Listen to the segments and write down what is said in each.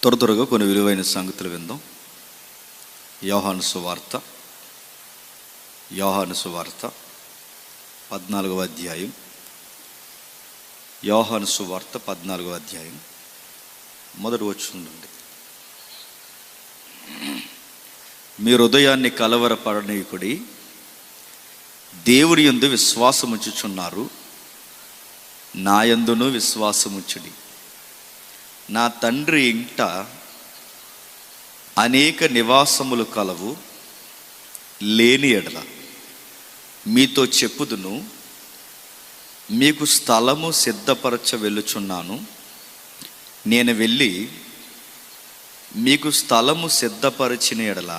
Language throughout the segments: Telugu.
త్వరగా కొన్ని విలువైన సంగతులు విందాం. యోహాను సువార్త 14వ అధ్యాయం. యోహాను సువార్త 14వ అధ్యాయం మొదటి వచనం నుండి. మీ హృదయాన్ని కలవరపడనీయుడి, దేవుని యందు విశ్వాసముంచుచున్నారు, నా యందును విశ్వాసముంచుడి. నా తండ్రి ఇంట అనేక నివాసములు కలవు, లేని ఎడల మీతో చెప్పుదును. మీకు స్థలము సిద్ధపరచ వెళ్ళుచున్నాను. నేను వెళ్ళి మీకు స్థలము సిద్ధపరచిన ఎడల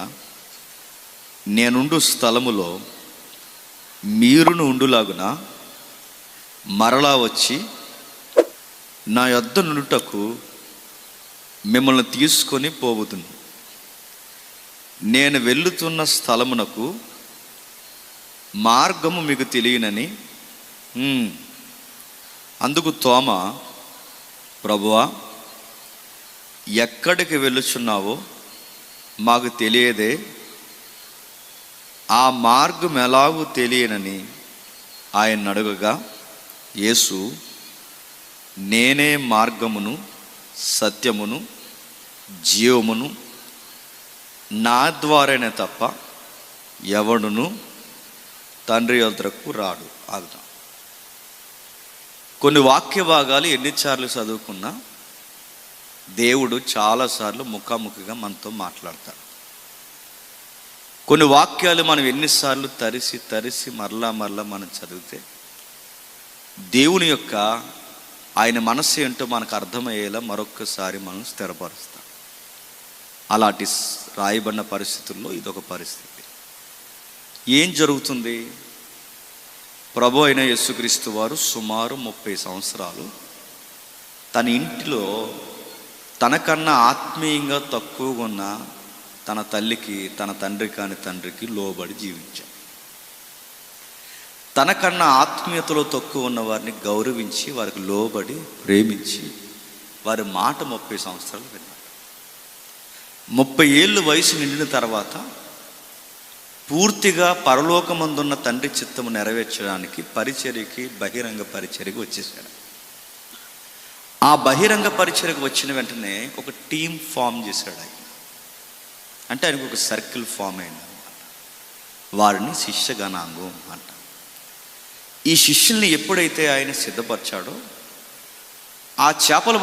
నేనుండు స్థలములో మీరును ఉండులాగున మరలా వచ్చి నా యొద్ద నుండుటకు మిమ్మల్ని తీసుకొని పోవుదును. నేను వెళ్ళుతున్న స్థలమునకు మార్గము మీకు తెలియనని. అందుకు తోమ, ప్రభువా, ఎక్కడికి వెళ్ళుచున్నావో మాకు తెలియదే, ఆ మార్గం ఎలాగూ తెలియనని ఆయన అడుగగా, యేసు, నేనే మార్గమును సత్యమును జీవమును, నా ద్వారానే తప్ప ఎవడును తండ్రి యొద్దకు రాడు. ఆగుతాం. కొన్ని వాక్య భాగాలు ఎన్నిసార్లు చదువుకున్నా దేవుడు చాలాసార్లు ముఖాముఖిగా మనతో మాట్లాడతాడు. కొన్ని వాక్యాలు మనం ఎన్నిసార్లు తరిసి మరలా మనం చదివితే దేవుని యొక్క ఆయన మనస్సు ఏంటో మనకు అర్థమయ్యేలా మరొక్కసారి మనం స్థిరపరుస్తాం. అలాంటి రాయబడిన పరిస్థితుల్లో ఇదొక పరిస్థితి. ఏం జరుగుతుంది? ప్రభు అయిన యేసుక్రీస్తు వారు సుమారు 30 సంవత్సరాలు తన ఇంటిలో తనకన్నా ఆత్మీయంగా తక్కువగా ఉన్న తన తల్లికి, తన తండ్రి కాని తండ్రికి లోబడి జీవించాడు. తనకన్నా ఆత్మీయతలో తక్కువ ఉన్న వారిని గౌరవించి, వారికి లోబడి ప్రేమించి, వారి మాట 30 సంవత్సరాలు విన్నాడు. 30 ఏళ్ళు వయసు నిండిన తర్వాత పూర్తిగా పరలోకమందున్న తండ్రి చిత్తము నెరవేర్చడానికి పరిచర్యకి, బహిరంగ పరిచర్యకి వచ్చేసాడు. ఆ బహిరంగ పరిచర్యకు వచ్చిన వెంటనే ఒక టీం ఫామ్ చేశాడు ఆయన. అంటే ఆయనకు ఒక సర్కిల్ ఫామ్ అయింది అనమాట. వారిని శిష్యగణాంగం అంట. ఈ శిష్యుల్ని ఎప్పుడైతే ఆయన సిద్ధపరిచాడో, ఆ చేపలు